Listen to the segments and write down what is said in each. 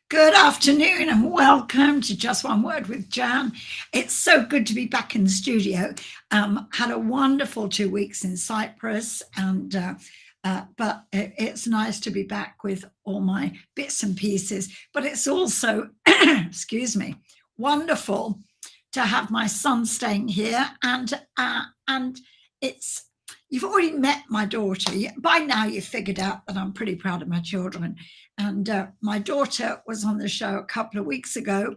Good afternoon and welcome to Just One Word with Jan. It's so good to be back in the studio. Had a wonderful 2 weeks in Cyprus, but it's nice to be back with all my bits and pieces. But it's also, excuse me, wonderful to have my son staying here, and it's. You've already met my daughter. By now, you've figured out that I'm pretty proud of my children. And my daughter was on the show a couple of weeks ago.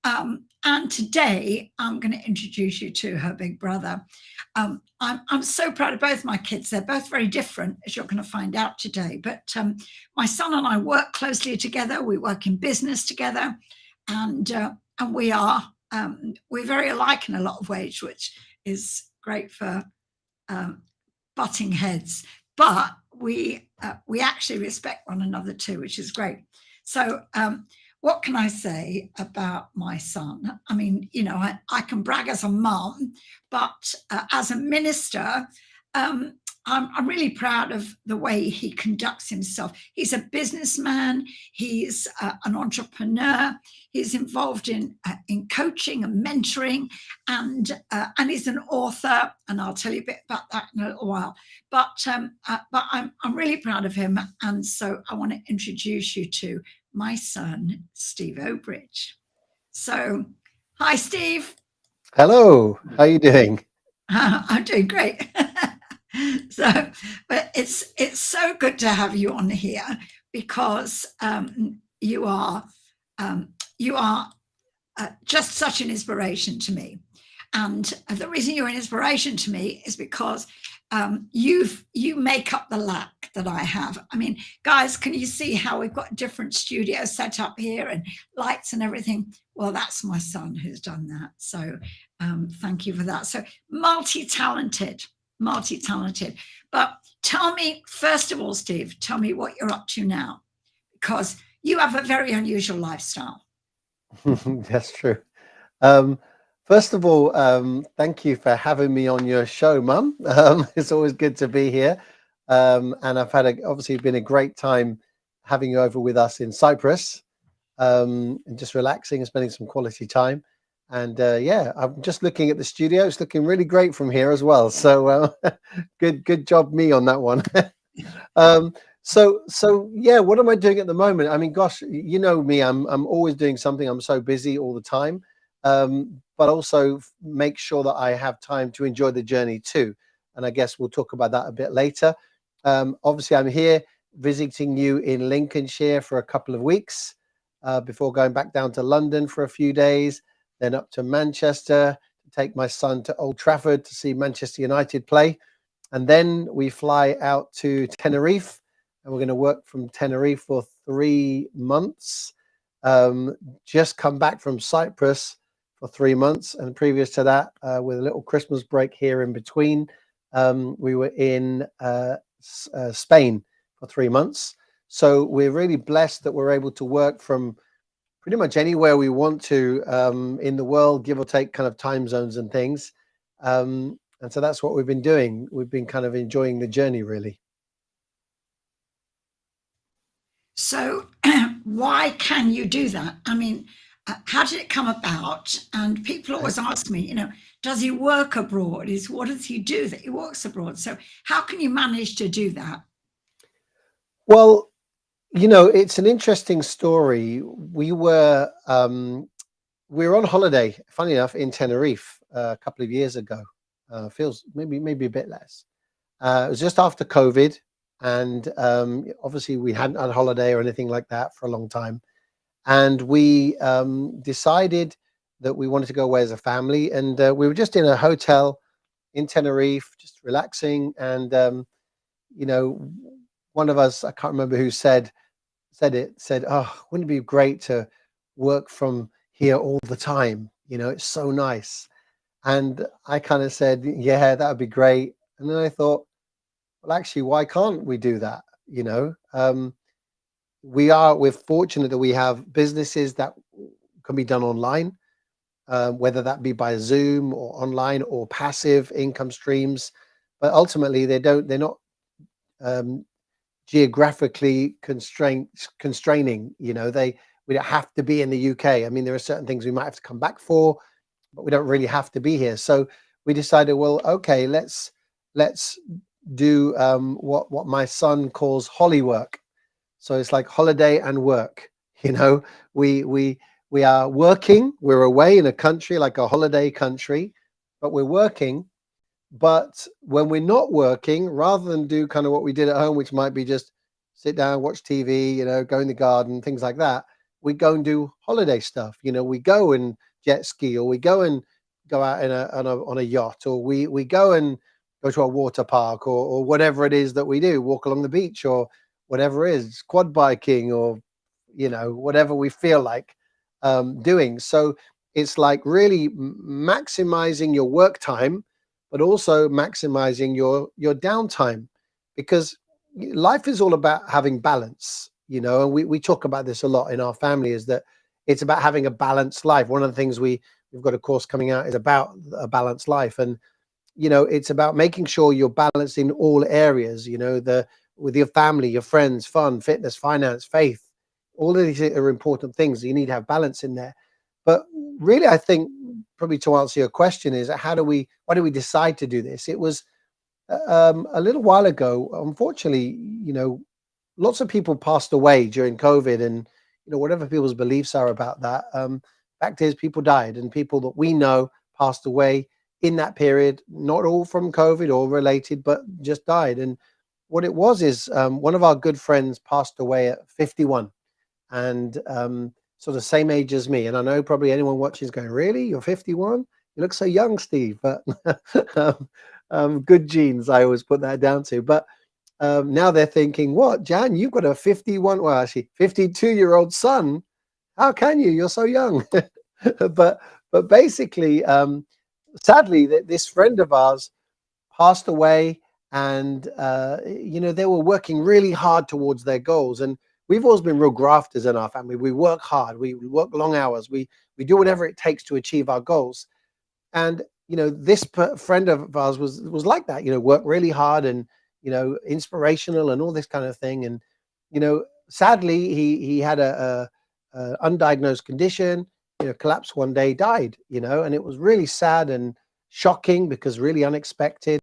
And today I'm going to introduce you to her big brother. I'm so proud of both my kids. They're both very different, as you're going to find out today. But my son and I work closely together. We work in business together. And we're very alike in a lot of ways, which is great for butting heads. But we actually respect one another too, which is great. So what can I say about my son? I mean, I can brag as a mum, but as a minister, I'm really proud of the way he conducts himself. He's a businessman. He's an entrepreneur. He's involved in coaching and mentoring, and he's an author. And I'll tell you a bit about that in a little while. But I'm really proud of him, and so I want to introduce you to my son, Steve Obridge. So, hi, Steve. Hello. How are you doing? I'm doing great. So, but it's so good to have you on here because you are just such an inspiration to me. And the reason you're an inspiration to me is because you make up the lack that I have. I mean, guys, can you see how we've got different studios set up here and lights and everything? Well, that's my son who's done that. So thank you for that. So multi-talented. But tell me, first of all, Steve, tell me what you're up to now, because you have a very unusual lifestyle. That's true. Um, First of all, thank you for having me on your show, Mum. It's always good to be here. And I've had obviously been a great time having you over with us in Cyprus, and just relaxing and spending some quality time. And yeah, I'm just looking at the studio. It's looking really great from here as well. So good job me on that one. So yeah, what am I doing at the moment? I mean, gosh, you know me, I'm always doing something. I'm so busy all the time. But also make sure that I have time to enjoy the journey too. And I guess we'll talk about that a bit later. Obviously, I'm here visiting you in Lincolnshire for a couple of weeks before going back down to London for a few days, then up to Manchester to take my son to Old Trafford to see Manchester United play. And then we fly out to Tenerife, and we're going to work from Tenerife for 3 months. Just come back from Cyprus for 3 months, and previous to that, with a little Christmas break here in between, we were in Spain for 3 months. So we're really blessed that we're able to work from pretty much anywhere we want to in the world, give or take kind of time zones and things. And so that's what we've been doing. We've been kind of enjoying the journey, really. So why can you do that? I mean, how did it come about? And people always ask me, does he work abroad? What does he do that he works abroad? So how can you manage to do that? Well, it's an interesting story. We were on holiday, funny enough, in Tenerife a couple of years ago. Feels maybe a bit less. It was just after COVID, and obviously we hadn't had a holiday or anything like that for a long time. And we decided that we wanted to go away as a family, and we were just in a hotel in Tenerife, just relaxing. And one of us, I can't remember who said, "Oh, wouldn't it be great to work from here all the time? It's so nice." And I kind of said, "Yeah, that would be great." And then I thought, well, actually, why can't we do that? We're fortunate that we have businesses that can be done online, whether that be by Zoom or online or passive income streams. But ultimately, they're not geographically constraining. We don't have to be in the UK. I mean, there are certain things we might have to come back for, but we don't really have to be here. So we decided, well, okay, let's do what my son calls holly work. So it's like holiday and work. You know, we we we are working. We're away in a country like a holiday country, but we're working. But when we're not working, rather than do kind of what we did at home, which might be just sit down, watch TV, you know, go in the garden, things like that, we go and do holiday stuff. You know, we go and jet ski, or we go and go out in on a yacht, or we go and go to a water park, or whatever it is that we do, walk along the beach, or whatever it is, quad biking, or you know, whatever we feel like doing. So it's like really maximizing your work time, but also maximizing your downtime, because life is all about having balance, you know. And we talk about this a lot in our family, is that it's about having a balanced life. One of the things we've got a course coming out is about a balanced life, and you know, it's about making sure you're balanced in all areas, you know, the with your family, your friends, fun, fitness, finance, faith. All of these are important things. You need to have balance in there. But really, I think probably to answer your question is, why do we decide to do this? It was a little while ago. Unfortunately, you know, lots of people passed away during COVID, and you know, whatever people's beliefs are about that, fact is people died, and people that we know passed away in that period, not all from COVID or related, but just died. And what it was is, one of our good friends passed away at 51, and sort of same age as me. And I know probably anyone watching is going, really? You're 51? You look so young, Steve. But good genes, I always put that down to. But now they're thinking, what, Jan, you've got a 51, well, actually 52-year-old son. How can you? You're so young. but basically, sadly, this friend of ours passed away, and you know, they were working really hard towards their goals. And we've always been real grafters in our family. We work hard, we work long hours, we do whatever it takes to achieve our goals. And you know, this friend of ours was like that, you know, work really hard, and you know, inspirational and all this kind of thing. And you know, sadly, he had a undiagnosed condition, you know, collapsed one day, died, you know. And it was really sad and shocking, because really unexpected.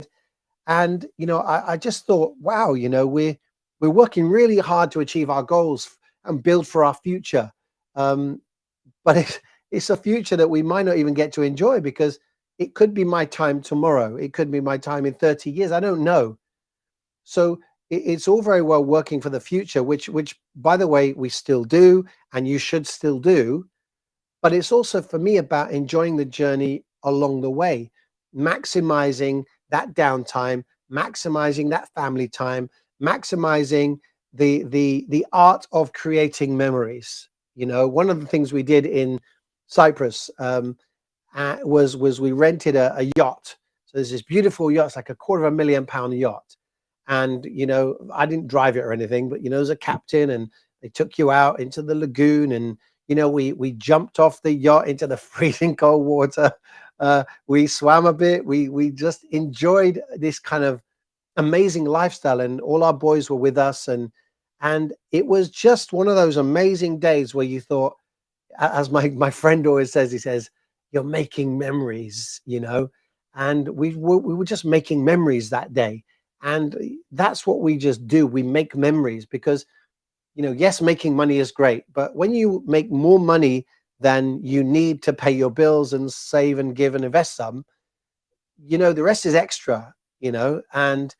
And you know, I just thought, wow, you know, we're working really hard to achieve our goals and build for our future, um, but it's a future that we might not even get to enjoy, because it could be my time tomorrow, it could be my time in 30 years, I don't know. So it's all very well working for the future, which by the way we still do, and you should still do. But it's also for me about enjoying the journey along the way, maximizing that downtime, maximizing that family time, maximizing the art of creating memories. You know, one of the things we did in Cyprus, was we rented a yacht. So there's this beautiful yacht, it's like £250,000 yacht. And you know, I didn't drive it or anything, but you know, there's a captain, and they took you out into the lagoon, and you know, we jumped off the yacht into the freezing cold water. We swam a bit. We just enjoyed this kind of amazing lifestyle, and all our boys were with us, and it was just one of those amazing days where you thought, as my friend always says, he says, you're making memories, you know. And we were just making memories that day. And that's what we just do. We make memories, because you know, yes, making money is great, but when you make more money than you need to pay your bills and save and give and invest some, you know, the rest is extra, you know. And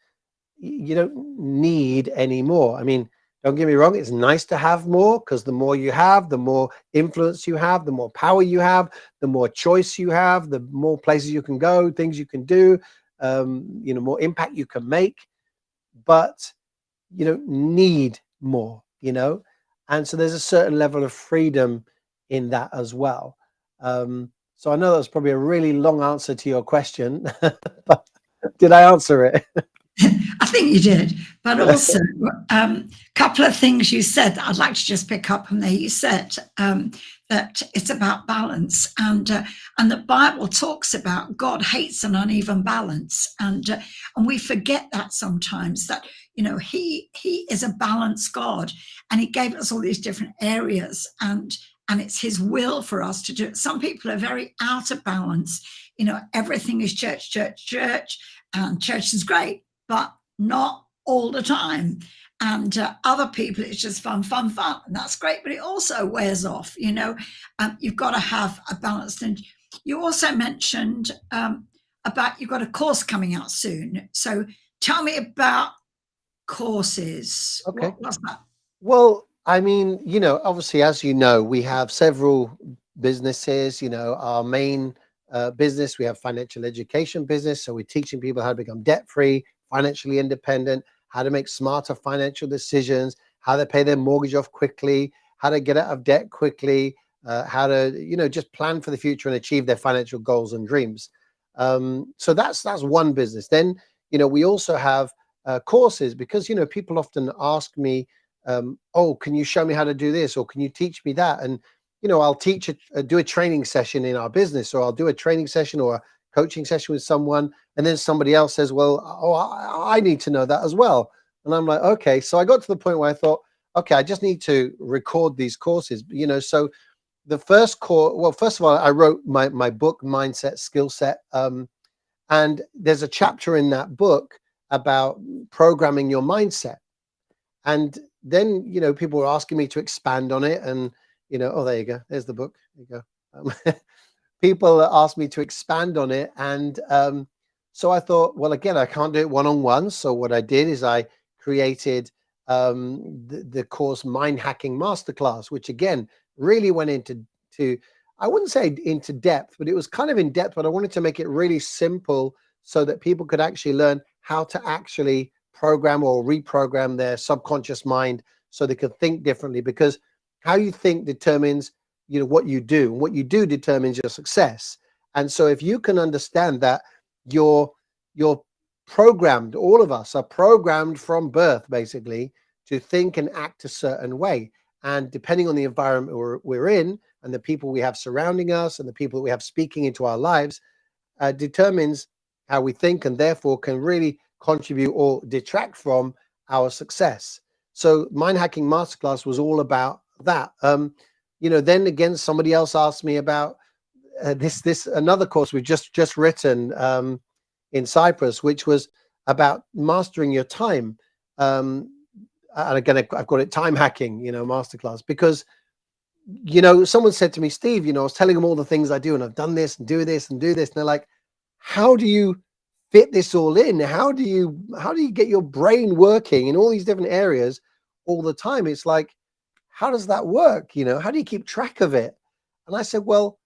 you don't need any more. I mean, don't get me wrong, it's nice to have more, because the more you have, the more influence you have, the more power you have, the more choice you have, the more places you can go, things you can do, you know, more impact you can make. But you don't need more, you know. And so there's a certain level of freedom in that as well. So I know that's probably a really long answer to your question, but did I answer it? I think you did, but also a couple of things you said that I'd like to just pick up on there. You said that it's about balance, and the Bible talks about God hates an uneven balance, and we forget that sometimes, that You know, he is a balanced God, and he gave us all these different areas, and it's his will for us to do it. Some people are very out of balance. You know, everything is church, church, church, and church is great, but not all the time. And other people, it's just fun, fun, fun, and that's great, but it also wears off. You know, you've got to have a balance. And you also mentioned about you've got a course coming out soon. So tell me about courses. Okay. What was that? Well, I mean, obviously, as you know, we have several businesses. Our main business, we have financial education business. So we're teaching people how to become debt free, financially independent, how to make smarter financial decisions, how to pay their mortgage off quickly, how to get out of debt quickly, how to, just plan for the future and achieve their financial goals and dreams. So that's one business. Then, we also have courses, because, people often ask me, oh, can you show me how to do this, or can you teach me that? And I'll do a training session in our business, or I'll do a training session or a coaching session with someone, and then somebody else says, well, oh, I need to know that as well. And I'm like, okay. So I got to the point where I thought, okay, I just need to record these courses. So the first course, well, first of all, I wrote my book, Mindset Skill Set, and there's a chapter in that book about programming your mindset. And then, people were asking me to expand on it, and, oh, there you go. There's the book. There you go. People asked me to expand on it. And so I thought, well, again, I can't do it one-on-one. So what I did is I created the course Mind Hacking Masterclass, which again, really went into, I wouldn't say into depth, but it was kind of in depth, but I wanted to make it really simple so that people could actually learn how to actually program or reprogram their subconscious mind so they could think differently, because how you think determines, what you do, and what you do determines your success. And so if you can understand that you're programmed, all of us are programmed from birth, basically, to think and act a certain way. And depending on the environment we're in, and the people we have surrounding us, and the people we have speaking into our lives, determines how we think, and therefore can really contribute or detract from our success. So Mind Hacking Masterclass was all about that. Then again, somebody else asked me about this another course we've just written in Cyprus, which was about mastering your time. And again, I've got it Time Hacking, Masterclass, because someone said to me, Steve, I was telling them all the things I do, and I've done this and do this and do this, and they're like, how do you fit this all in? How do you get your brain working in all these different areas all the time? It's like, how does that work? How do you keep track of it? And I said, well,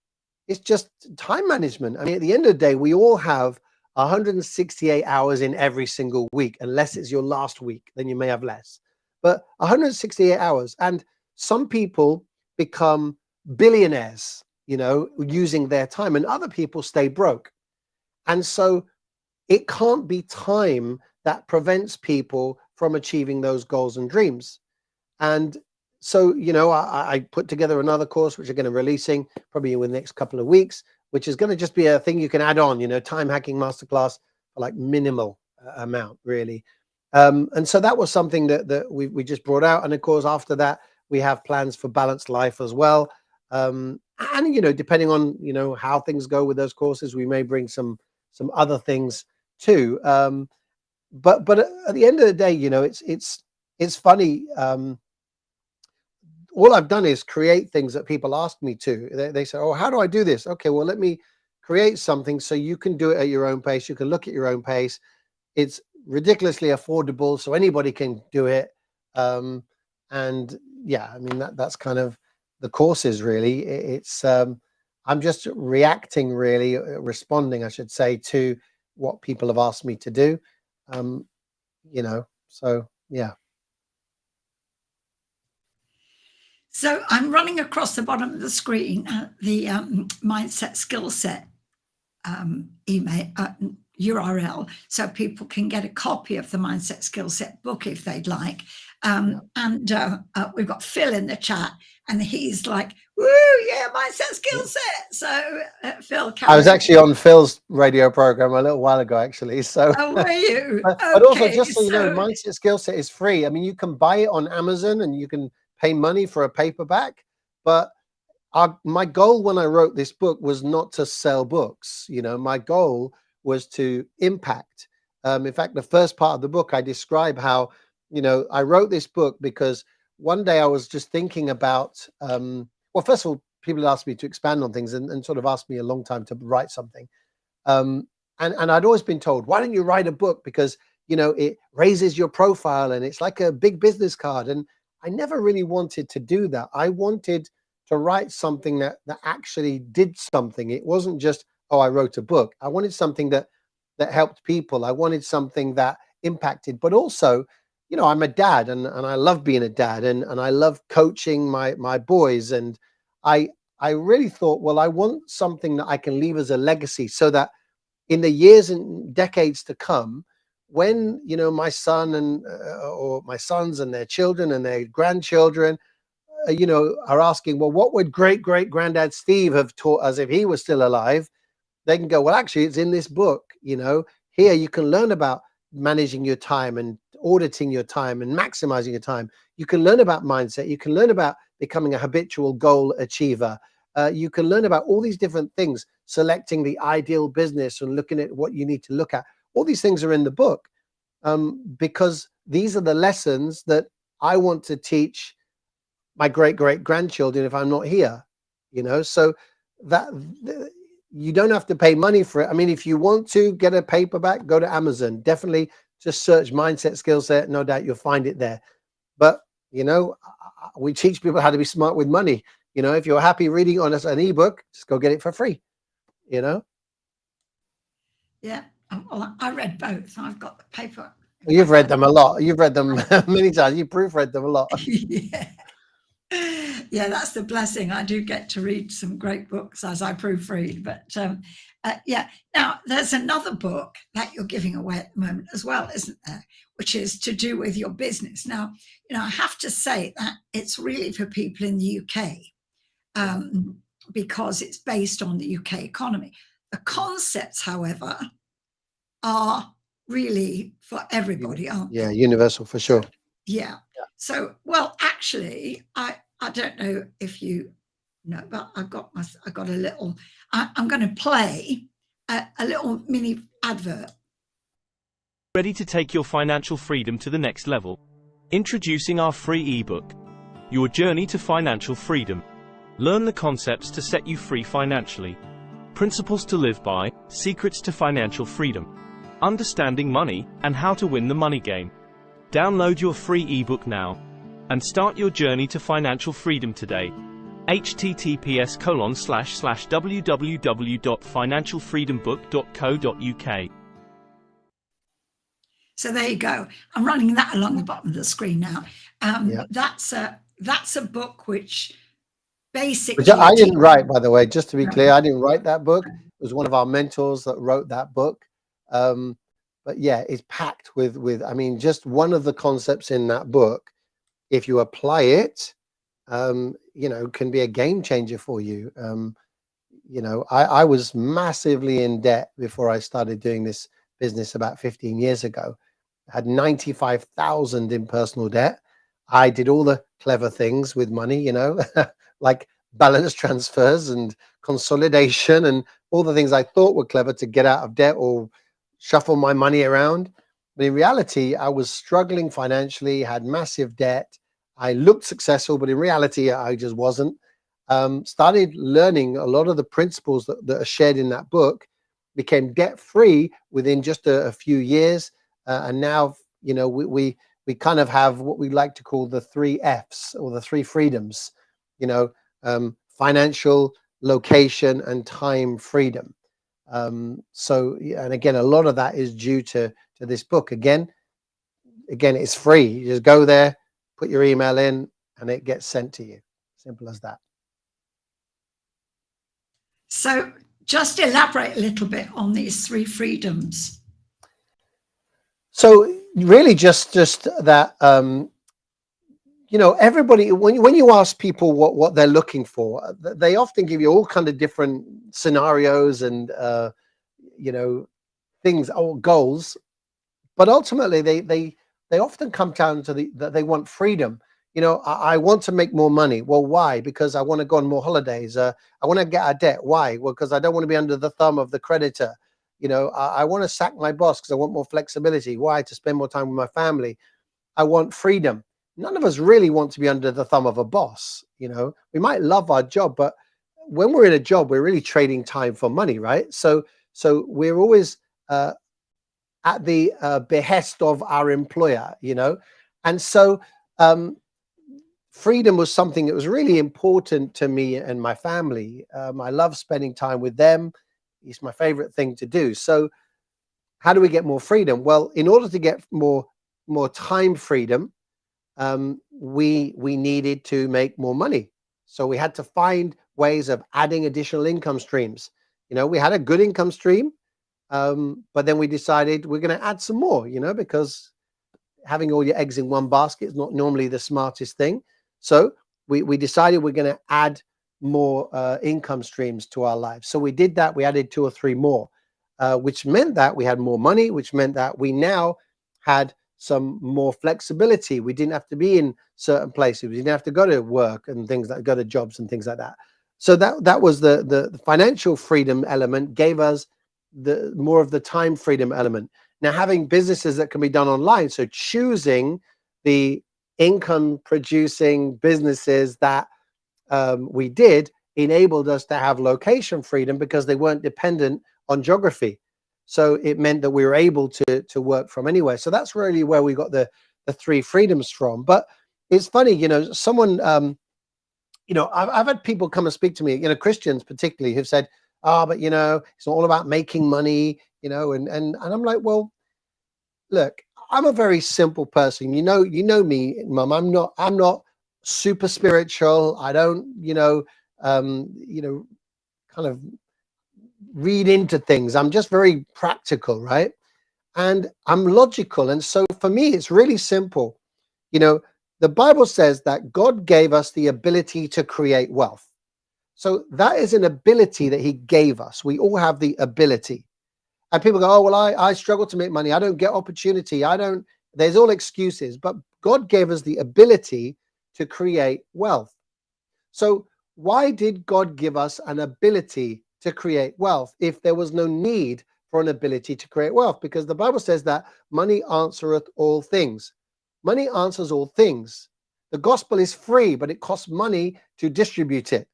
it's just time management. I mean, at the end of the day, we all have 168 hours in every single week, unless it's your last week, then you may have less, but 168 hours. And some people become billionaires, using their time, and other people stay broke. And so it can't be time that prevents people from achieving those goals and dreams. And so, I put together another course, which I'm going to releasing probably in the next couple of weeks, which is going to just be a thing you can add on, Time Hacking Masterclass for like minimal amount, really. And so that was something that we just brought out. And of course, after that, we have plans for Balanced Life as well. And, depending on, how things go with those courses, we may bring some other things too. But at the end of the day, it's funny. All I've done is create things that people ask me to. They say, oh, how do I do this? Okay, well, let me create something so you can do it at your own pace. You can look at your own pace. It's ridiculously affordable, so anybody can do it. And yeah, I mean, that's kind of the courses, really. It's I'm just reacting, really, responding, I should say, to what people have asked me to do. So yeah. So I'm running across the bottom of the screen the Mindset Skill Set email URL, so people can get a copy of the Mindset Skill Set book if they'd like. And we've got Phil in the chat. and he's like, woo, yeah, mindset skill set. So Phil, I was carry on. actually on Phil's radio program a little while ago, actually. So, Oh, were you? but also, Okay, just so you know, so Mindset Skill Set is free. I mean, you can buy it on Amazon and you can pay money for a paperback. But my goal when I wrote this book was not to sell books. You know, my goal was to impact. In fact, the first part of the book, I describe how, you know, I wrote this book because one day I was just thinking about, well, first of all, people asked me to expand on things and sort of asked me a long time to write something. And I'd always been told, why don't you write a book? Because, you know, it raises your profile and it's like a big business card. And I never really wanted to do that. I wanted to write something that actually did something. It wasn't just, oh, I wrote a book. I wanted something that helped people. I wanted something that impacted, but also, you know, I'm a dad and I love being a dad and I love coaching my boys. And I really thought, well, I want something that I can leave as a legacy so that in the years and decades to come, when, you know, my son and or my sons and their children and their grandchildren, you know, are asking, well, what would great granddad Steve have taught us if he was still alive? They can go, well, actually, it's in this book. You know, here you can learn about managing your time and auditing your time and maximizing your time. You can learn about mindset. You can learn about becoming a habitual goal achiever. You can learn about all these different things, selecting the ideal business and looking at what you need to look at. All these things are in the book because these are the lessons that I want to teach my great grandchildren if I'm not here, you know. So that you don't have to pay money for it. I mean, if you want to get a paperback, go to Amazon. Definitely just search Mindset Skill Set. No doubt you'll find it there. But, you know, we teach people how to be smart with money. You know, if you're happy reading on an ebook, just go get it for free, you know. yeah, well, I read both. I've got the paper. You've read them a lot. You've read them many times. You proofread them a lot. Yeah. Yeah, that's the blessing. I do get to read some great books as I proofread. But yeah, now there's another book that you're giving away at the moment as well, isn't there? Which is to do with your business. Now, you know, I have to say that it's really for people in the UK because it's based on the UK economy. The concepts, however, are really for everybody, aren't they? Yeah, universal for sure. Yeah. So, well, actually, I don't know if you know, but I got a little. I'm going to play a little mini advert. Ready to take your financial freedom to the next level? Introducing our free ebook, Your Journey to Financial Freedom. Learn the concepts to set you free financially, principles to live by, secrets to financial freedom, understanding money, and how to win the money game. Download your free ebook now and start your journey to financial freedom today. https://www.financialfreedombook.co.uk. So there you go. I'm running that along the bottom of the screen now. That's a book which basically. Which I didn't write, by the way, just to be clear. I didn't write that book. It was one of our mentors that wrote that book. But yeah, it's packed with, I mean, just one of the concepts in that book, if you apply it, you know, can be a game changer for you. You know, I was massively in debt before I started doing this business about 15 years ago. I had 95,000 in personal debt. I did all the clever things with money, you know, like balance transfers and consolidation and all the things I thought were clever to get out of debt or shuffle my money around. But in reality, I was struggling financially, had massive debt. I looked successful, but in reality, I just wasn't. Started learning a lot of the principles that are shared in that book, became debt free within just a few years. And now, you know, we kind of have what we like to call the 3 F's or the 3 freedoms, you know, financial, location, and time freedom. So, and again, a lot of that is due to this book. Again, it's free. You just go there, put your email in, and it gets sent to you. Simple as that. So just elaborate a little bit on these 3 freedoms. So really just that, you know, everybody, when you ask people what they're looking for, they often give you all kind of different scenarios and you know, things or goals, but ultimately they often come down to that they want freedom. You know, I want to make more money. Well, why? Because I want to go on more holidays. I want to get out of debt. Why? Well, because I don't want to be under the thumb of the creditor. You know, I want to sack my boss because I want more flexibility. Why? To spend more time with my family. I want freedom. None of us really want to be under the thumb of a boss. You know, we might love our job, but when we're in a job, we're really trading time for money, right? So we're always at the behest of our employer, you know, and so freedom was something that was really important to me and my family. I love spending time with them. It's my favorite thing to do. So how do we get more freedom? Well, in order to get more time freedom, we needed to make more money. So we had to find ways of adding additional income streams. You know, we had a good income stream, but then we decided we're going to add some more, you know, because having all your eggs in one basket is not normally the smartest thing. So we decided we're going to add more income streams to our lives. So we did that. We added 2 or 3 more, which meant that we had more money, which meant that we now had some more flexibility. We didn't have to be in certain places. We didn't have to go to work and things like go to jobs and things like that. So that was the financial freedom element, gave us the more of the time freedom element. Now, having businesses that can be done online, so choosing the income producing businesses that we did enabled us to have location freedom because they weren't dependent on geography. So it meant that we were able to work from anywhere. So that's really where we got the 3 freedoms from. But it's funny, you know, someone, you know, I've had people come and speak to me, you know, Christians particularly, who've said, "Oh, but you know, it's all about making money," you know, and I'm like, well, look, I'm a very simple person. You know me, Mum. I'm not super spiritual. I don't, you know, kind of read into things. I'm just very practical, right? And I'm logical. And so for me, it's really simple. You know, the Bible says that God gave us the ability to create wealth. So that is an ability that he gave us. We all have the ability. And people go, "Oh, well, I struggle to make money. I don't get opportunity. I don't," there's all excuses. But God gave us the ability to create wealth. So why did God give us an ability to create wealth if there was no need for an ability to create wealth? Because the Bible says that money answereth all things. Money answers all things. The gospel is free, but it costs money to distribute it.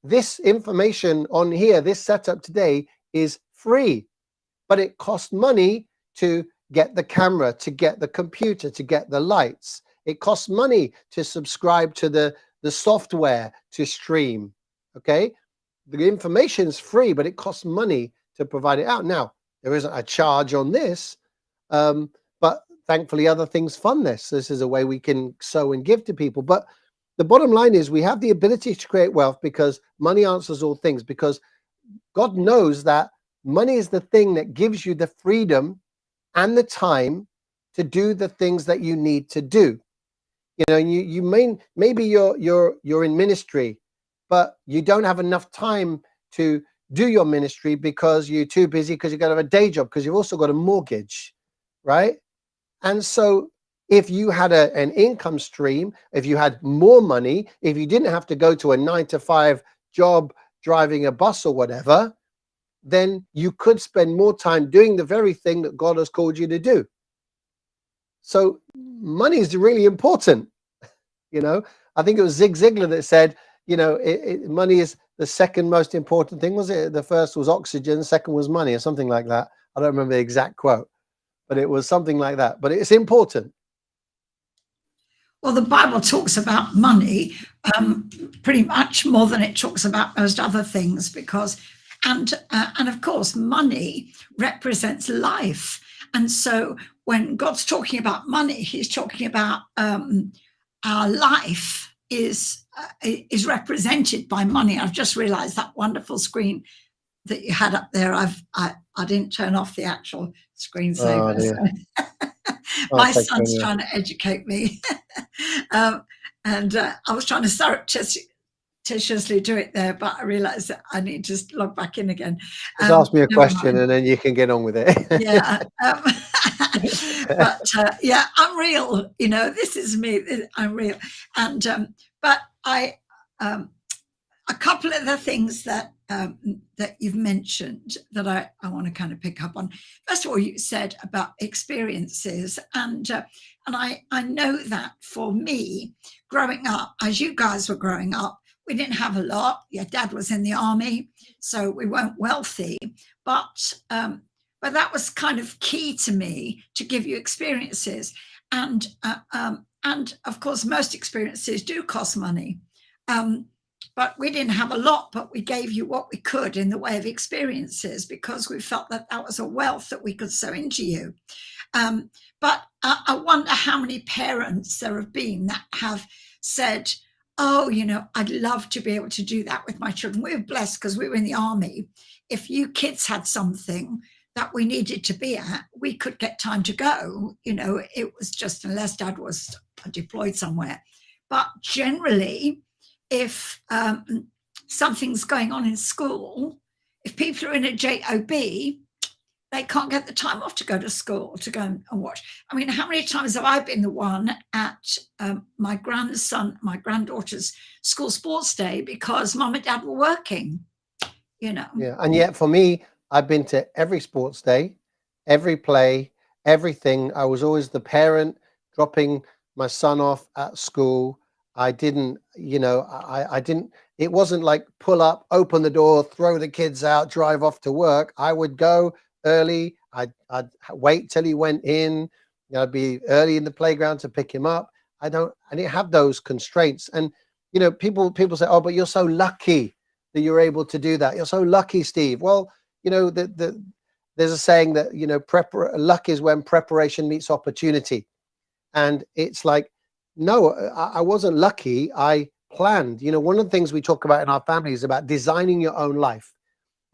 This information on here, this setup today is free, but it costs money to get the camera, to get the computer, to get the lights. It costs money to subscribe to the software to stream. Okay, the information is free, but it costs money to provide it out. Now, there isn't a charge on this, but thankfully other things fund this. This is a way we can sow and give to people. But the bottom line is we have the ability to create wealth because money answers all things, because God knows that money is the thing that gives you the freedom and the time to do the things that you need to do. You know, maybe you're in ministry, but you don't have enough time to do your ministry because you're too busy, because you've got to have a day job, because you've also got a mortgage, right? And so if you had an income stream, if you had more money, if you didn't have to go to a 9-to-5 job driving a bus or whatever, then you could spend more time doing the very thing that God has called you to do. So money is really important. You know, I think it was Zig Ziglar that said, you know, money is the second most important thing. Was it? The first was oxygen, the second was money, or something like that. I don't remember the exact quote, but it was something like that. But it's important. Well, the Bible talks about money pretty much more than it talks about most other things, because, and of course, money represents life. And so when God's talking about money, he's talking about our life is represented by money. I've just realized that wonderful screen that you had up there. I didn't turn off the actual screensaver. Oh, so. My thank you son's anyway. trying to educate me. um, and I was trying to surreptitiously do it there, but I realized that I need to log back in again. Just ask me a Never question mind. and then you can get on with it. Yeah. But yeah, I'm real. You know, this is me. I'm real. And but a couple of the things that that you've mentioned that I want to kind of pick up on. First of all, you said about experiences, and I know that for me, growing up, as you guys were growing up, we didn't have a lot. Your dad was in the army, so we weren't wealthy, but that was kind of key to me to give you experiences, and of course, most experiences do cost money. Um, but we didn't have a lot, but we gave you what we could in the way of experiences because we felt that that was a wealth that we could sow into you. But I wonder how many parents there have been that have said, oh, you know, I'd love to be able to do that with my children. We were blessed because we were in the army. If you kids had something that we needed to be at, we could get time to go. You know, it was just unless dad was deployed somewhere. But generally, if something's going on in school, if people are in a JOB, they can't get the time off to go to school to go and watch. I mean, how many times have I been the one at my granddaughter's school sports day because mum and dad were working, you know? Yeah, and yet for me, I've been to every sports day, every play, everything. I was always the parent dropping my son off at school. I didn't, you know, I didn't, it wasn't like pull up, open the door, throw the kids out, drive off to work. I would go early. I'd wait till he went in. You know, I'd be early in the playground to pick him up. I didn't have those constraints. And, you know, people say, oh, but you're so lucky that you're able to do that. You're so lucky, Steve. Well, you know, there's a saying that, you know, luck is when preparation meets opportunity. And it's like, no, I wasn't lucky. I planned. You know, one of the things we talk about in our family is about designing your own life,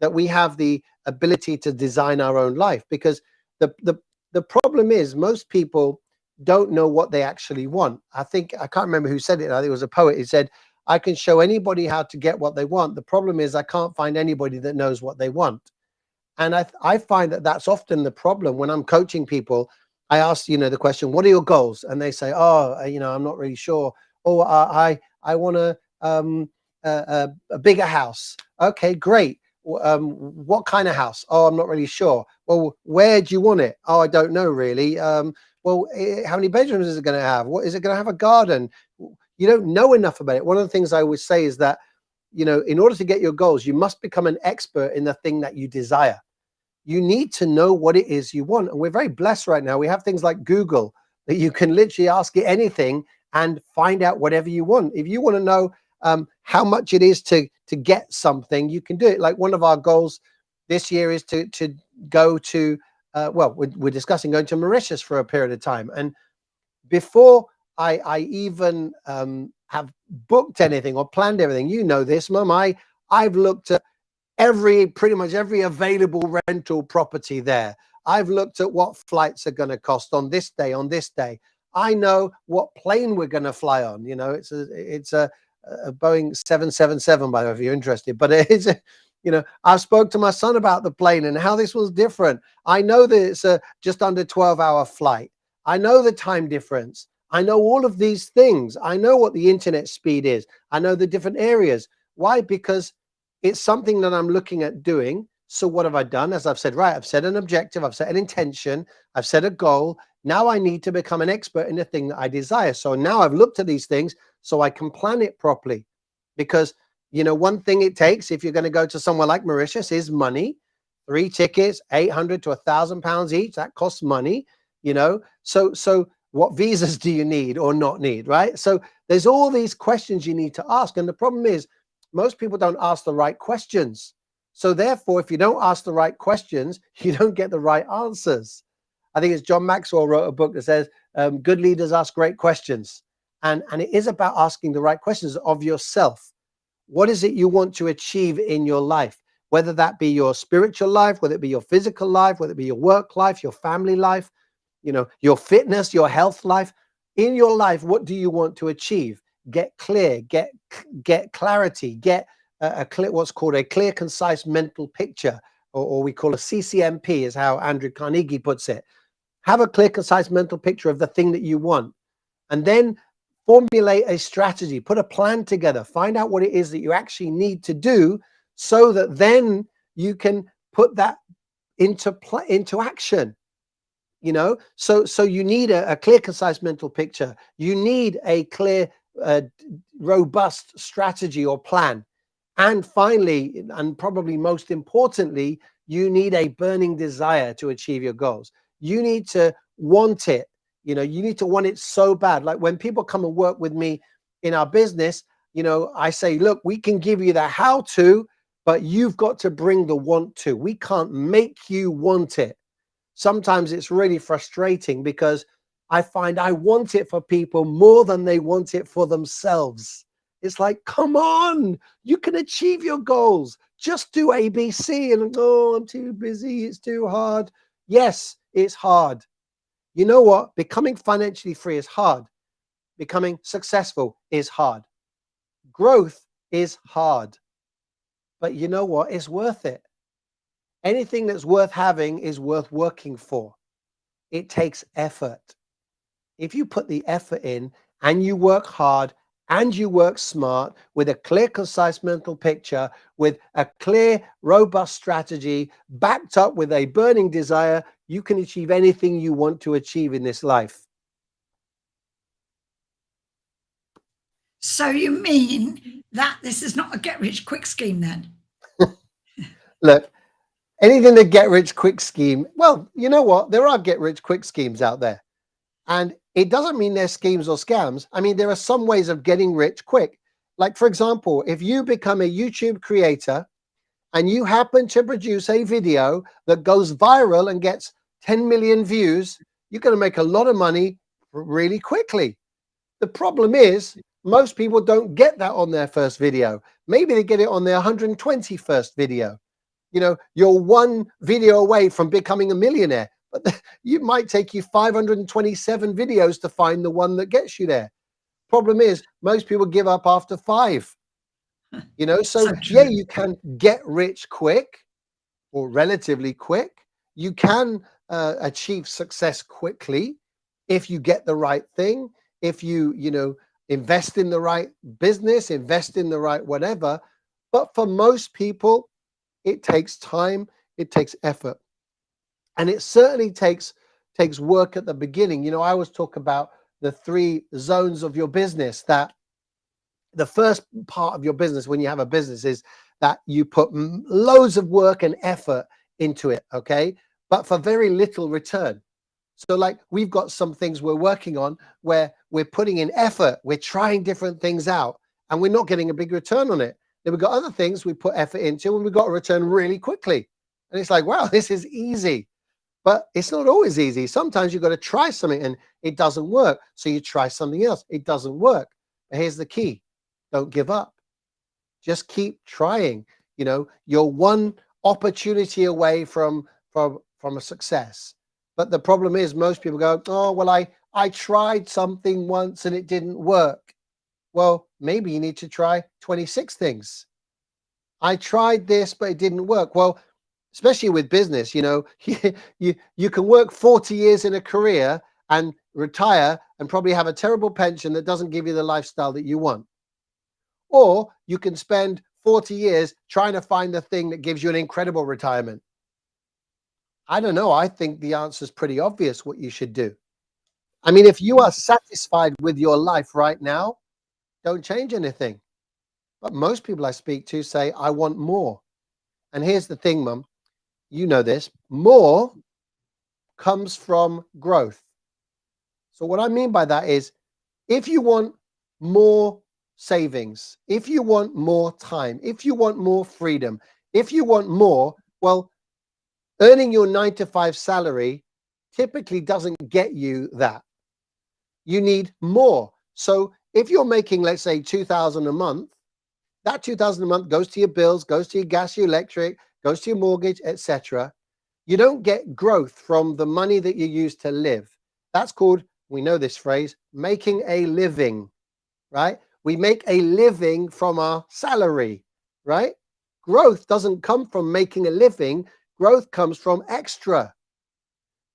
that we have the ability to design our own life, because the problem is most people don't know what they actually want. I can't remember who said it. I think it was a poet. He said, I can show anybody how to get what they want. The problem is I can't find anybody that knows what they want. And I find that that's often the problem when I'm coaching people. I ask, you know, the question, what are your goals? And they say, oh, you know, I'm not really sure. Oh, I want a bigger house. Okay, great. What kind of house? Oh, I'm not really sure. Well, where do you want it? Oh, I don't know really. Well, how many bedrooms is it going to have? What is it going to have? A garden? You don't know enough about it. One of the things I always say is that, you know, in order to get your goals, you must become an expert in the thing that you desire. You need to know what it is you want. And we're very blessed right now. We have things like Google that you can literally ask it anything and find out whatever you want. If you want to know how much it is to get something, you can do it. Like one of our goals this year is to go to, well, we're discussing going to Mauritius for a period of time. And before I even have booked anything or planned everything, you know this, Mum, I've looked at pretty much every available rental property there. I've looked at what flights are going to cost on this day, on this day. I know what plane we're going to fly on. You know, it's a Boeing 777, by the way, if you're interested. But it is, you know, I spoke to my son about the plane and how this was different. I know that it's a just under 12-hour flight. I know the time difference. I know all of these things. I know what the internet speed is. I know the different areas. Why? Because it's something that I'm looking at doing. So what have I done? As I've said, right, I've set an objective, I've set an intention, I've set a goal. Now I need to become an expert in the thing that I desire. So now I've looked at these things so I can plan it properly. Because, you know, one thing it takes if you're going to go to somewhere like Mauritius is money. 3 tickets, 800 to £1,000 each. That costs money, you know. So what visas do you need or not need, right? So there's all these questions you need to ask. And the problem is most people don't ask the right questions. So therefore, if you don't ask the right questions, you don't get the right answers. I think it's John Maxwell wrote a book that says, good leaders ask great questions. And it is about asking the right questions of yourself. What is it you want to achieve in your life? Whether that be your spiritual life, whether it be your physical life, whether it be your work life, your family life. your fitness, your health life. In your life, what do you want to achieve? Get clear, get clarity, get a clear, what's called a clear, concise mental picture, or we call a CCMP, is how Andrew Carnegie puts it. Have a clear, concise mental picture of the thing that you want, and then formulate a strategy, put a plan together, find out what it is that you actually need to do, so that then you can put that into action. So you need a clear, concise mental picture. You need a clear, robust strategy or plan. And finally, and probably most importantly, you need a burning desire to achieve your goals. You need to want it. You need to want it so bad. Like when people come and work with me in our business, I say, look, we can give you the how to, but you've got to bring the want to. We can't make you want it. Sometimes it's really frustrating because I find I want it for people more than they want it for themselves. It's like, come on, you can achieve your goals. Just do ABC. And oh, I'm too busy. It's too hard. Yes, it's hard. You know what? Becoming financially free is hard. Becoming successful is hard. Growth is hard. But you know what? It's worth it. Anything that's worth having is worth working for. It takes effort. If you put the effort in and you work hard and you work smart with a clear, concise mental picture, with a clear, robust strategy, backed up with a burning desire, you can achieve anything you want to achieve in this life. So you mean that this is not a get-rich-quick scheme then? Look, anything to get rich quick scheme. Well, you know what? There are get rich quick schemes out there. And it doesn't mean they're schemes or scams. I mean, there are some ways of getting rich quick. Like, for example, if you become a YouTube creator and you happen to produce a video that goes viral and gets 10 million views, you're going to make a lot of money really quickly. The problem is most people don't get that on their first video. Maybe they get it on their 121st video. You're one video away from becoming a millionaire, but it might take you 527 videos to find the one that gets you there. Problem is, most people give up after 5. So yeah, you can get rich quick or relatively quick. You can achieve success quickly if you get the right thing, if you invest in the right business, invest in the right whatever. But for most people, it takes time, it takes effort, and it certainly takes work at the beginning. I always talk about the 3 zones of your business. That the first part of your business, when you have a business, is that you put loads of work and effort into it, okay, but for very little return. So like we've got some things we're working on where we're putting in effort, we're trying different things out, and we're not getting a big return on it. Then we've got other things we put effort into and we've got a return really quickly. And it's like, wow, this is easy. But it's not always easy. Sometimes you've got to try something and it doesn't work. So you try something else. It doesn't work. But here's the key. Don't give up. Just keep trying. You're one opportunity away from a success. But the problem is most people go, oh, well, I tried something once and it didn't work. Well, maybe you need to try 26 things. I tried this, but it didn't work. Well, especially with business, you can work 40 years in a career and retire and probably have a terrible pension that doesn't give you the lifestyle that you want. Or you can spend 40 years trying to find the thing that gives you an incredible retirement. I don't know. I think the answer is pretty obvious what you should do. I mean, if you are satisfied with your life right now, don't change anything. But most people I speak to say, I want more. And here's the thing, Mum. You know this. More comes from growth. So what I mean by that is, if you want more savings, if you want more time, if you want more freedom, if you want more, well, earning your 9-to-5 salary typically doesn't get you that. You need more. So if you're making, let's say, $2,000 a month, that $2,000 a month goes to your bills, goes to your gas, your electric, goes to your mortgage, etc. You don't get growth from the money that you use to live. That's called, we know this phrase, making a living, right? We make a living from our salary, right? Growth doesn't come from making a living. Growth comes from extra.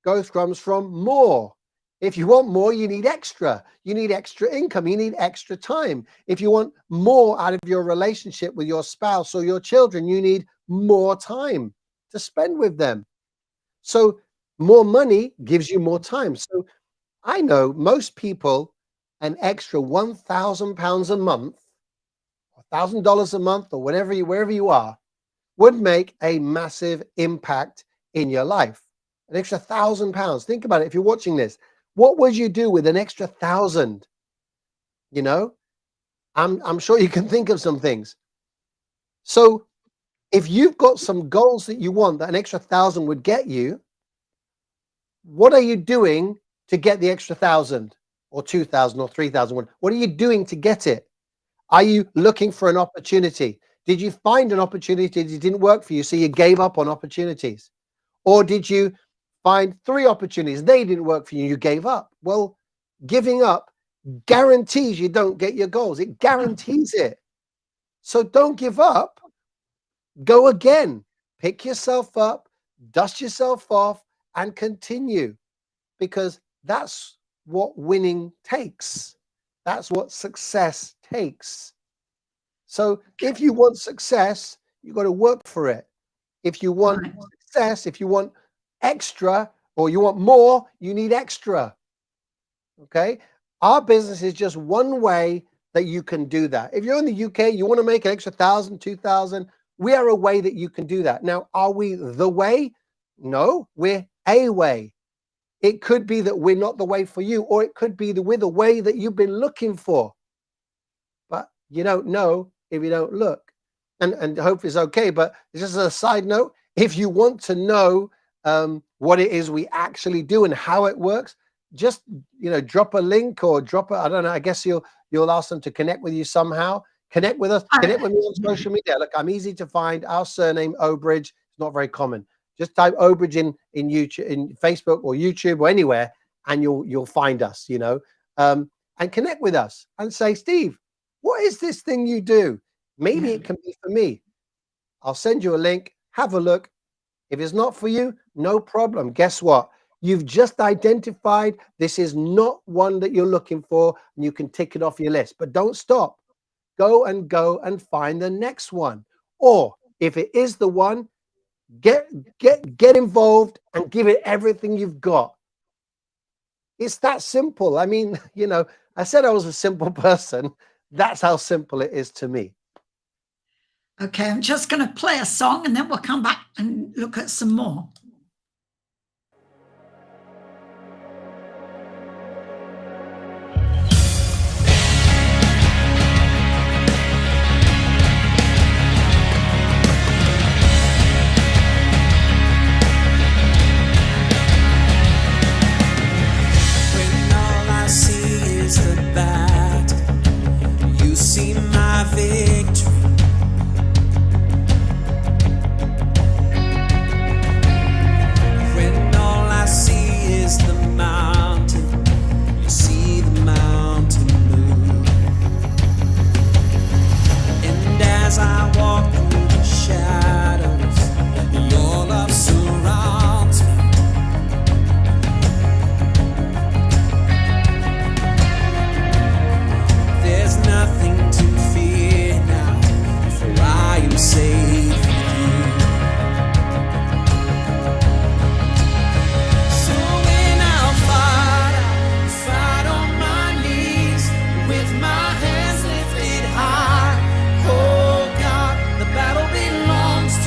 Growth comes from more. If you want more, you need extra. You need extra income. You need extra time. If you want more out of your relationship with your spouse or your children, you need more time to spend with them. So more money gives you more time. So I know most people, an extra £1,000 a month, $1,000 a month, or wherever you are, would make a massive impact in your life. An extra £1,000. Think about it. If you're watching this, what would you do with an extra 1,000? You know, I'm sure you can think of some things. So if you've got some goals that you want that an extra 1,000 would get you, what are you doing to get the extra 1,000 or 2,000 or 3,000? What are you doing to get it? Are you looking for an opportunity? Did you find an opportunity that didn't work for you, so you gave up on opportunities? Or did you find 3 opportunities, they didn't work for you, you gave up? Well, giving up guarantees you don't get your goals. It guarantees it. So don't give up. Go again. Pick yourself up, dust yourself off, and continue, because that's what winning takes. That's what success takes. So if you want success, you've got to work for it. If you want success, if you want extra or you want more, you need extra. Okay? Our business is just one way that you can do that. If you're in the UK, you want to make an extra 1,000, 2,000, we are a way that you can do that. Now, are we the way? No, we're a way. It could be that we're not the way for you, or it could be that we're the way that you've been looking for. But you don't know if you don't look. And hope is okay. But just as a side note, if you want to know what it is we actually do and how it works, just drop a link or drop I don't know. I guess you'll ask them to connect with you somehow. Connect with us. Connect with me on social media. Look, I'm easy to find. Our surname Obridge is not very common. Just type Obridge in YouTube, in Facebook or YouTube or anywhere, and you'll find us. And connect with us and say, Steve, what is this thing you do? Maybe it can be for me. I'll send you a link. Have a look. If it's not for you, no problem. Guess what? You've just identified this is not one that you're looking for, and you can tick it off your list. But don't stop. Go and find the next one. Or if it is the one, get involved and give it everything you've got. It's that simple. I mean, I said I was a simple person. That's how simple it is to me. Okay, I'm just going to play a song and then we'll come back and look at some more. With my hands lifted high, oh God, the battle belongs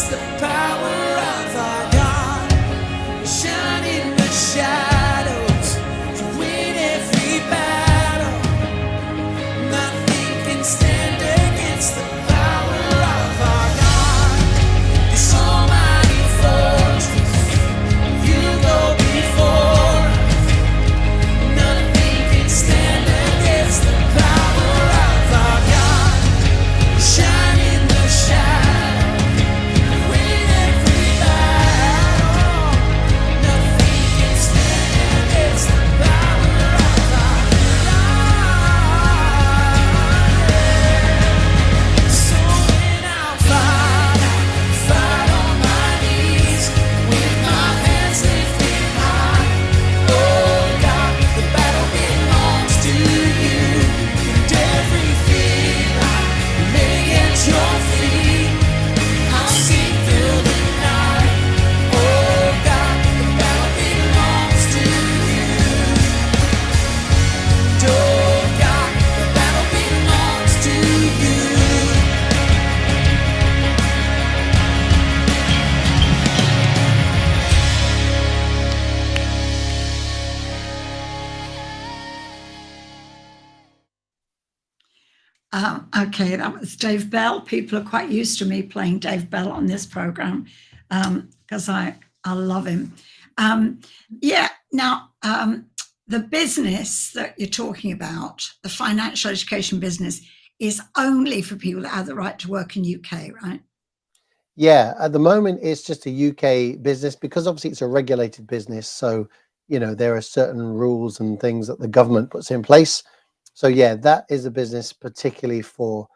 It's the power of our God. Shine in the shadows to win every battle. Nothing can stand against the power of our God. This almighty fortress, you go before us. Nothing can stand against the power of our God. Shine in the shadow, win every battle. Nothing can stand against the power of our God. So when I fight on my knees with my hands lifted high. Oh God, the battle belongs to you. And every fear I lay at your feet, I'll sing through the night. Oh God, the battle belongs to you. And oh God, the battle belongs to you. Okay, that was Dave Bell. People are quite used to me playing Dave Bell on this program because I love him. Yeah, now the business that you're talking about, the financial education business, is only for people that have the right to work in UK, right? Yeah, at the moment it's just a UK business because obviously it's a regulated business. So, you know, there are certain rules and things that the government puts in place. So yeah, that is a business particularly for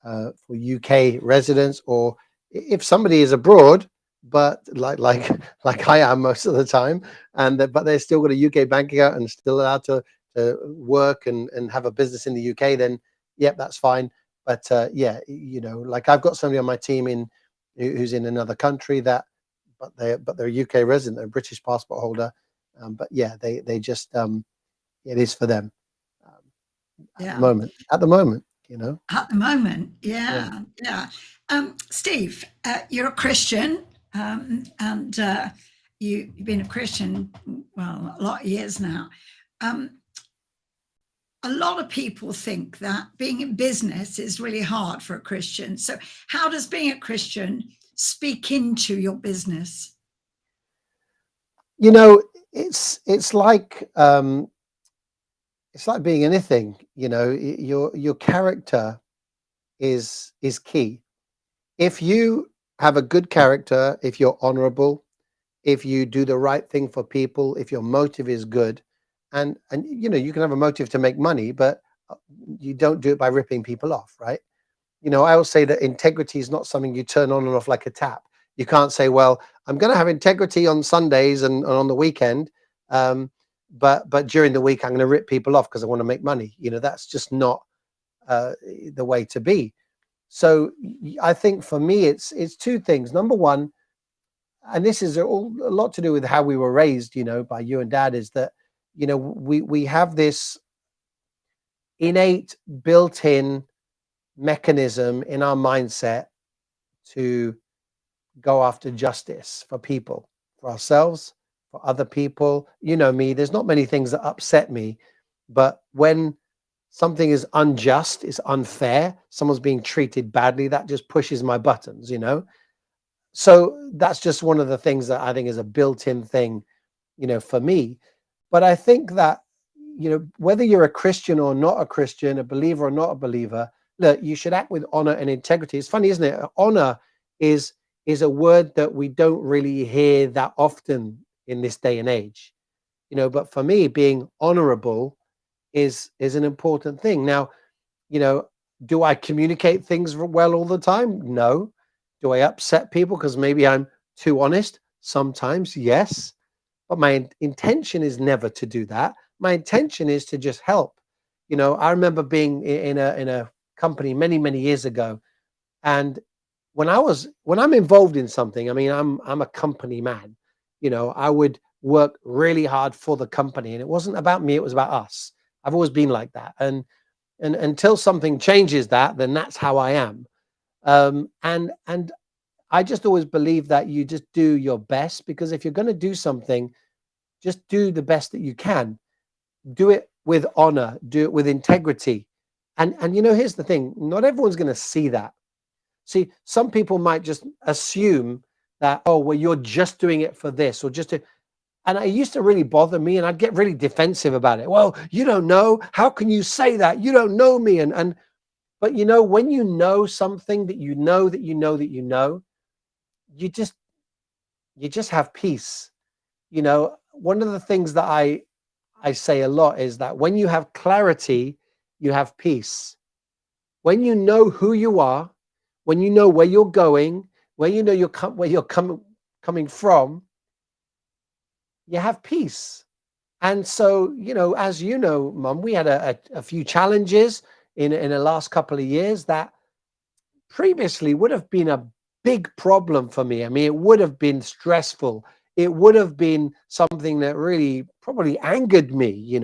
UK residents, or if somebody is abroad, but like I am most of the time, and but they're still got a UK bank account and still allowed to work and have a business in the UK, then yep, that's fine. But yeah, you know, like I've got somebody on my team who's in another country but they're a UK resident, they're a British passport holder. But yeah, they just it is for them at Yeah. the moment, you know. At the moment, yeah. Steve, you're a Christian, and you've been a Christian, well, a lot of years now. A lot of people think that being in business is really hard for a Christian. So how does being a Christian speak into your business? You know, it's like being anything, you know. Your character is key. If you have a good character, if you're honorable, if you do the right thing for people, if your motive is good, and you know, you can have a motive to make money, but you don't do it by ripping people off, right? You know, I always say that integrity is not something you turn on and off like a tap. You can't say, well, I'm going to have integrity on Sundays and on the weekend, but during the week I'm going to rip people off because I want to make money. You know, that's just not the way to be. So I think for me, it's two things. Number one, and this is a lot to do with how we were raised, you know, by you and Dad, is that, you know, we have this innate built-in mechanism in our mindset to go after justice for people, for ourselves, for other people. You know me, there's not many things that upset me, but when something is unjust, is unfair, someone's being treated badly, that just pushes my buttons, you know. So that's just one of the things that I think is a built-in thing, you know, for me. But I think that, you know, whether you're a Christian or not a Christian, a believer or not a believer, look, you should act with honor and integrity. It's funny, isn't it? Honor is a word that we don't really hear that often in this day and age, you know. But for me, being honorable is an important thing. Now, you know, do I communicate things well all the time? No. Do I upset people because maybe I'm too honest? Sometimes, yes. But my intention is never to do that. My intention is to just help. You know, I remember being in a company many years ago, and when I'm involved in something, I mean, I'm a company man. You know, I would work really hard for the company, and it wasn't about me; it was about us. I've always been like that, and until something changes that, then that's how I am. And I just always believe that you just do your best, because if you're going to do something, just do the best that you can. Do it with honor, do it with integrity. And here's the thing, not everyone's going to see that. See, some people might just assume that, oh, well, you're just doing it for this, or just to, and it used to really bother me, and I'd get really defensive about it. Well, you don't know. How can you say that? You don't know me. But when you know something that you know that you know that you know, you just have peace. One of the things that I say a lot is that when you have clarity, you have peace. When you know who you are, when you know where you're going, where you know where you're coming from, you have peace. And so, as you know, Mum, we had a few challenges in the last couple of years that previously would have been a big problem for me. I mean, it would have been stressful. It would have been something that really probably angered me,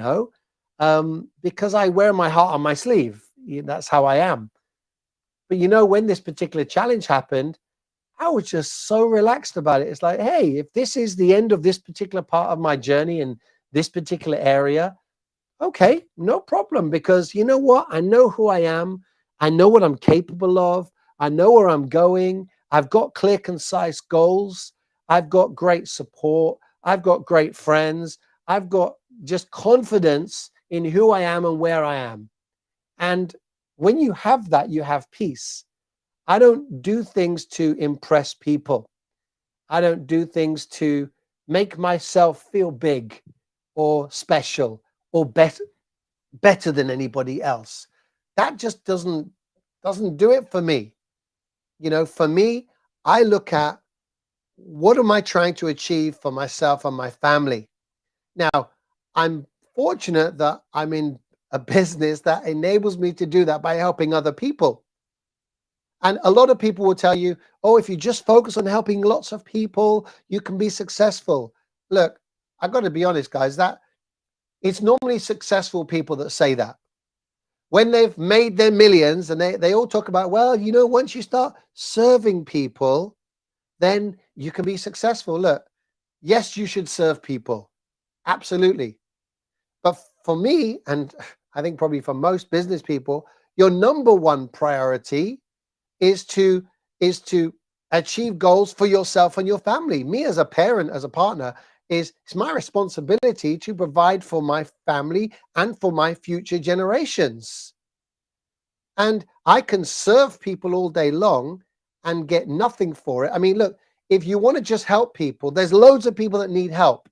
because I wear my heart on my sleeve. That's how I am. But when this particular challenge happened, I was just so relaxed about it. It's like, hey, if this is the end of this particular part of my journey in this particular area, okay, no problem. Because you know what? I know who I am. I know what I'm capable of. I know where I'm going. I've got clear, concise goals. I've got great support. I've got great friends. I've got just confidence in who I am and where I am. And when you have that, you have peace. I don't do things to impress people. I don't do things to make myself feel big or special or better than anybody else. That just doesn't do it for me. For me, I look at, what am I trying to achieve for myself and my family? Now, I'm fortunate that I'm in a business that enables me to do that by helping other people. And a lot of people will tell you, oh, if you just focus on helping lots of people, you can be successful. Look, I've got to be honest, guys, that it's normally successful people that say that. When they've made their millions, and they all talk about, well, once you start serving people, then you can be successful. Look, yes, you should serve people. Absolutely. But for me, and I think probably for most business people, your number one priority is to achieve goals for yourself and your family. Me as a parent, as a partner, it's my responsibility to provide for my family and for my future generations. And I can serve people all day long and get nothing for it. I mean, look, if you want to just help people, there's loads of people that need help.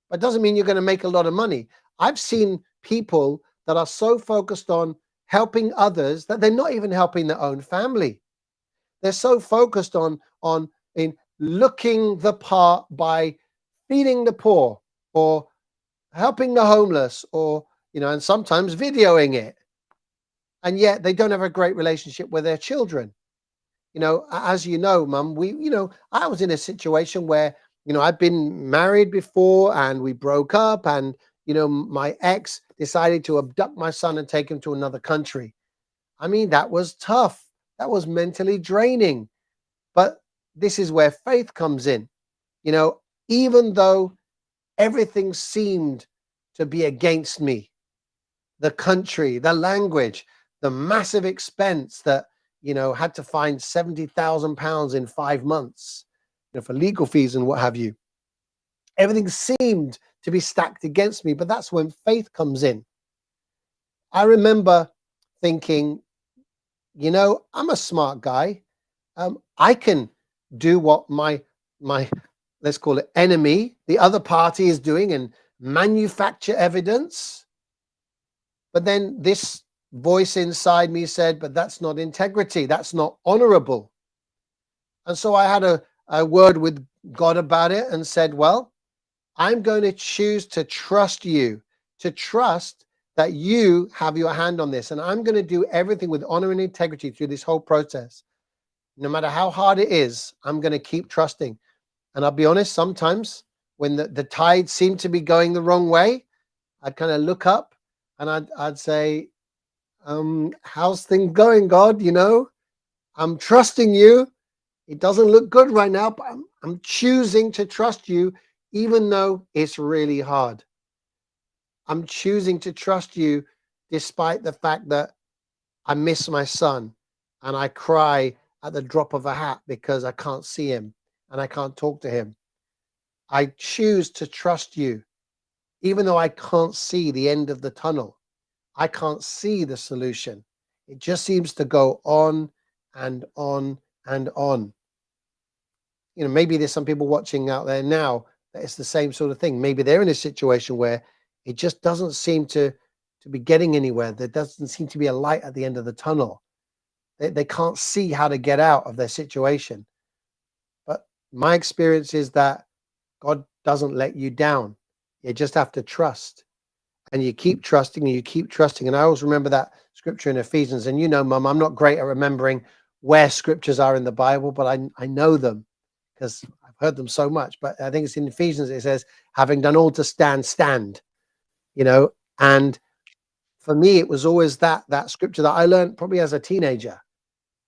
But it doesn't mean you're going to make a lot of money. I've seen people that are so focused on helping others that they're not even helping their own family. They're so focused on in looking the part by feeding the poor or helping the homeless, or and sometimes videoing it. And yet they don't have a great relationship with their children. As you know, Mum, I was in a situation where I've been married before and we broke up, and my ex decided to abduct my son and take him to another country. I mean, that was tough. That was mentally draining. But this is where faith comes in. Even though everything seemed to be against me, the country, the language, the massive expense that, had to find £70,000 in 5 months, for legal fees and what have you. Everything seemed to be stacked against me, but that's when faith comes in. I remember thinking, I'm a smart guy. I can do what my let's call it enemy, the other party, is doing, and manufacture evidence. But then this voice inside me said, but that's not integrity. That's not honorable. And so I had a word with God about it and said, well, I'm going to choose to trust you, to trust that you have your hand on this. And I'm going to do everything with honor and integrity through this whole process. No matter how hard it is, I'm going to keep trusting. And I'll be honest, sometimes when the tide seemed to be going the wrong way, I'd kind of look up and I'd say, how's things going, God? I'm trusting you. It doesn't look good right now, but I'm choosing to trust you, even though it's really hard. I'm choosing to trust you despite the fact that I miss my son and I cry at the drop of a hat because I can't see him and I can't talk to him. I choose to trust you, even though I can't see the end of the tunnel. I can't see the solution. It just seems to go on and on and on. Maybe there's some people watching out there now that it's the same sort of thing. Maybe they're in a situation where it just doesn't seem to be getting anywhere. There doesn't seem to be a light at the end of the tunnel. They can't see how to get out of their situation. But my experience is that God doesn't let you down. You just have to trust. And you keep trusting and you keep trusting. And I always remember that scripture in Ephesians. And Mum, I'm not great at remembering where scriptures are in the Bible, but I know them because I've heard them so much. But I think it's in Ephesians, it says, having done all to stand, stand. And for me, it was always that scripture that I learned probably as a teenager,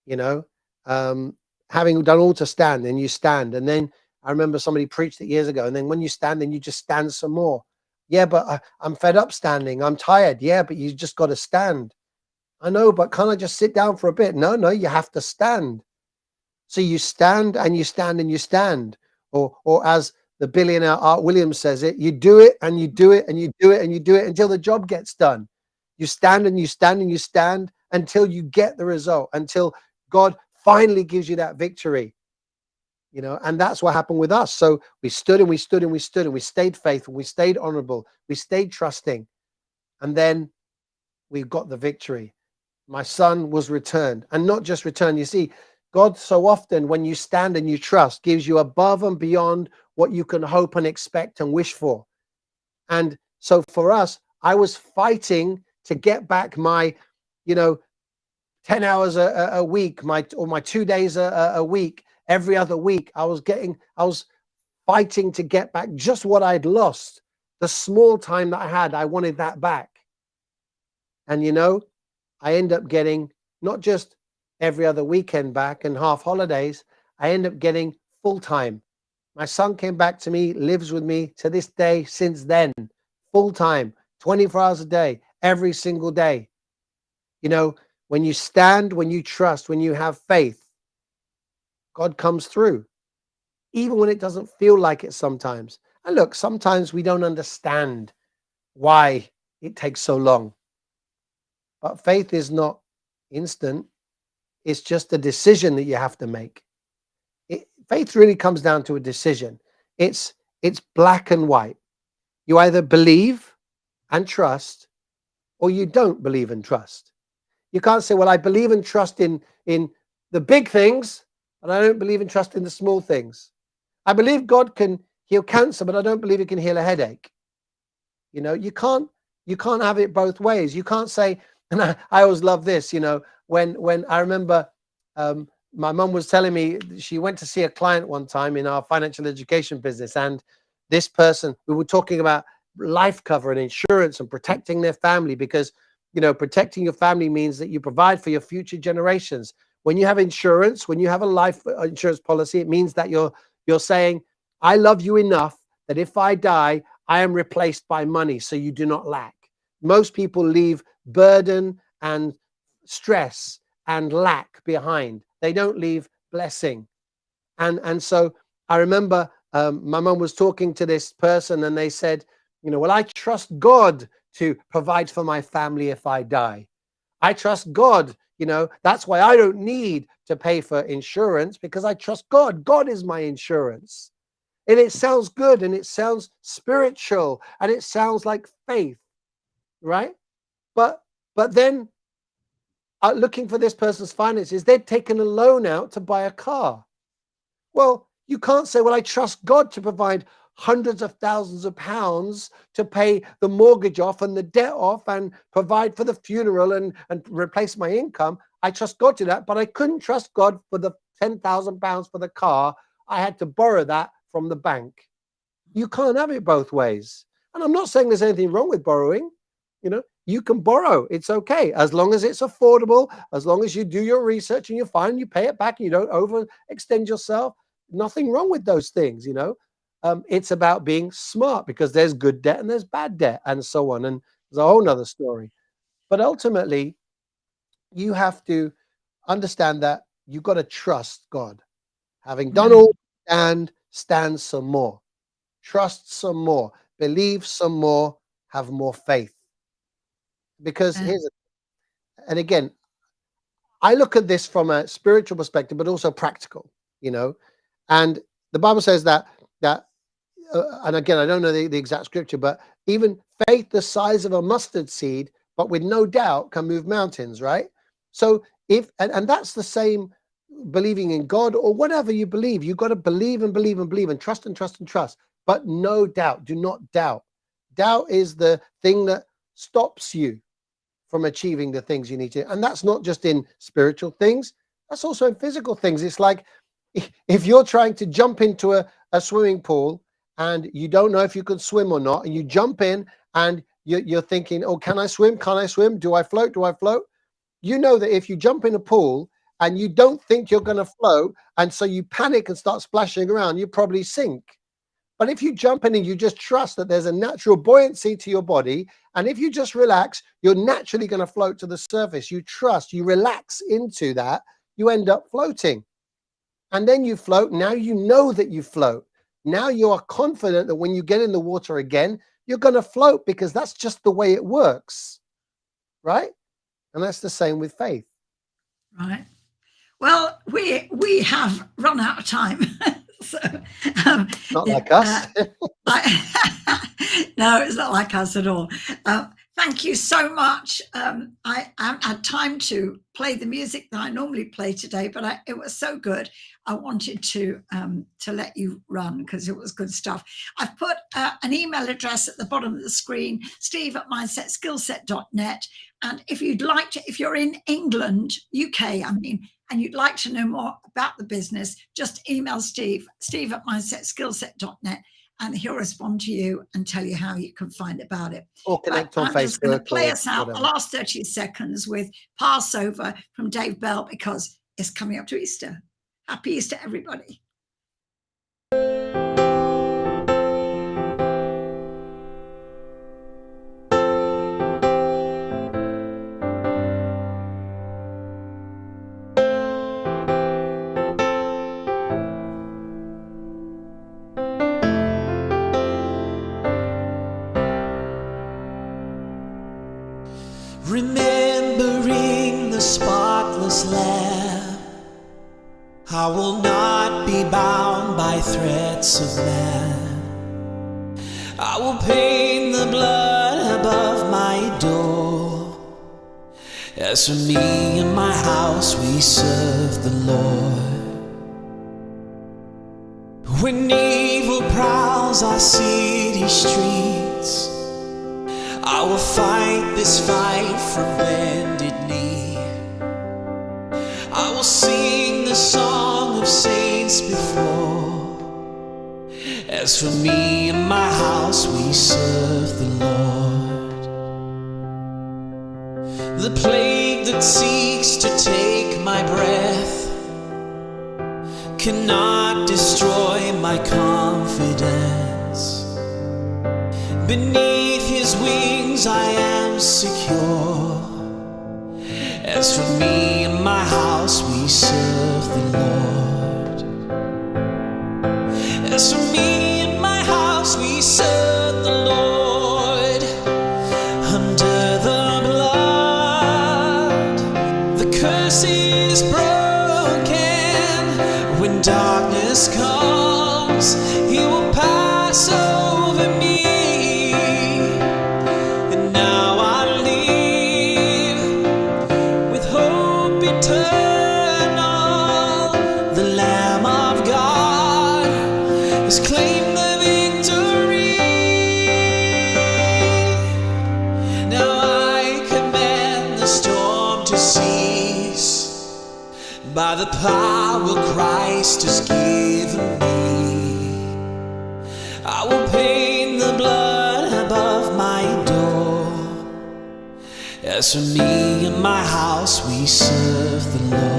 having done all to stand, and you stand. And then I remember somebody preached it years ago. And then when you stand, then you just stand some more. Yeah, but I'm fed up standing. I'm tired. Yeah, but you just got to stand. I know, but can't I just sit down for a bit? No, you have to stand. So you stand and you stand and you stand. Or as the billionaire Art Williams says it, you do it and you do it and you do it and you do it until the job gets done. You stand and you stand and you stand until you get the result, until God finally gives you that victory. And that's what happened with us. So we stood and we stood and we stood and we stayed faithful, we stayed honorable, we stayed trusting, and then we got the victory. My son was returned, and not just returned. You see, God so often, when you stand and you trust, gives you above and beyond what you can hope and expect and wish for. And so for us, I was fighting to get back my, 10 hours a week, my 2 days a week. Every other week, I was fighting to get back just what I'd lost. The small time that I had, I wanted that back. And I end up getting not just every other weekend back and half holidays, I end up getting full time. My son came back to me, lives with me to this day since then, full time, 24 hours a day, every single day. When you stand, when you trust, when you have faith, God comes through, even when it doesn't feel like it sometimes. And look, sometimes we don't understand why it takes so long. But faith is not instant. It's just a decision that you have to make. Faith really comes down to a decision. It's black and white. You either believe and trust, or you don't believe and trust. You can't say, well, I believe and trust in the big things, and I don't believe and trust in the small things. I believe God can heal cancer, but I don't believe he can heal a headache. You can't have it both ways. You can't say, and I always love this, when I remember my mum was telling me she went to see a client one time in our financial education business, and this person, we were talking about life cover and insurance and protecting their family, because protecting your family means that you provide for your future generations. When you have insurance, when you have a life insurance policy, it means that you're saying, I love you enough that if I die, I am replaced by money, so you do not lack. Most people leave burden and stress and lack behind. They don't leave blessing. And so I remember my mum was talking to this person, and they said, well, I trust God to provide for my family if I die. I trust God, that's why I don't need to pay for insurance, because I trust God. God is my insurance. And it sounds good, and it sounds spiritual, and it sounds like faith, right? But then looking for this person's finances, they'd taken a loan out to buy a car. Well, you can't say, well, I trust God to provide hundreds of thousands of pounds to pay the mortgage off and the debt off and provide for the funeral and replace my income. I trust God to that, but I couldn't trust God for the £10,000 for the car. I had to borrow that from the bank. You can't have it both ways. And I'm not saying there's anything wrong with borrowing. you can borrow. It's okay, as long as it's affordable, as long as you do your research and you're fine, you pay it back and you don't overextend yourself. Nothing wrong with those things, you know. It's about being smart, because there's good debt and there's bad debt and so on. And there's a whole nother story. But ultimately, you have to understand that you've got to trust God. Having done all, and stand some more. Trust some more. Believe some more. Have more faith. Because and again, I look at this from a spiritual perspective, but also practical, you know. And the Bible says that and again, I don't know the exact scripture, but even faith the size of a mustard seed, but with no doubt, can move mountains, right? So if and that's the same believing in God or whatever you believe. You've got to believe and believe and believe and trust and trust and trust, but no doubt. Do not doubt. Doubt is the thing that stops you from achieving the things you need to. And that's not just in spiritual things, that's also in physical things. It's like if you're trying to jump into a swimming pool and you don't know if you can swim or not, and you jump in and you're thinking, oh, can I swim? Can I swim? Do I float? Do I float? You know that if you jump in a pool and you don't think you're going to float, and so you panic and start splashing around, you probably sink. But if you jump in and you just trust that there's a natural buoyancy to your body, and if you just relax, you're naturally going to float to the surface. You trust, you relax into that, you end up floating. And then you float. Now you know that you float. Now you are confident that when you get in the water again, you're going to float, because that's just the way it works, right? And that's the same with faith. Right. Well, we have run out of time. So, Not like us. No, it's not like us at all. Thank you so much. I haven't had time to play the music that I normally play today, but it was so good. I wanted to let you run because it was good stuff. I've put an email address at the bottom of the screen, steve@mindsetskillset.net. And if you'd like to, if you're in England, UK, I mean, and you'd like to know more about the business, just email steve@mindsetskillset.net, and he'll respond to you and tell you how you can find about it. Or connect on Facebook. I'm just going to play us out whatever. the last 30 seconds with Passover from Dave Bell, because it's coming up to Easter. Happy Easter, everybody. Remembering the spotless Lamb, I will not be bound by threats of man. I will paint the blood above my door. As for me and my house, we serve the Lord. When evil prowls our city streets, I will fight this fight from bended knee. I will sing the song of saints before. As for me and my house, we serve the Lord. The plague that seeks to take my breath cannot destroy my confidence. Beneath his wings I am secure. As for me and my house, we serve the Lord. As for me and my house, we serve the Lord. Under the blood, the curse is broken. When darkness comes, he will pass over me. By the power Christ has given me, I will paint the blood above my door. As for me and my house, we serve the Lord.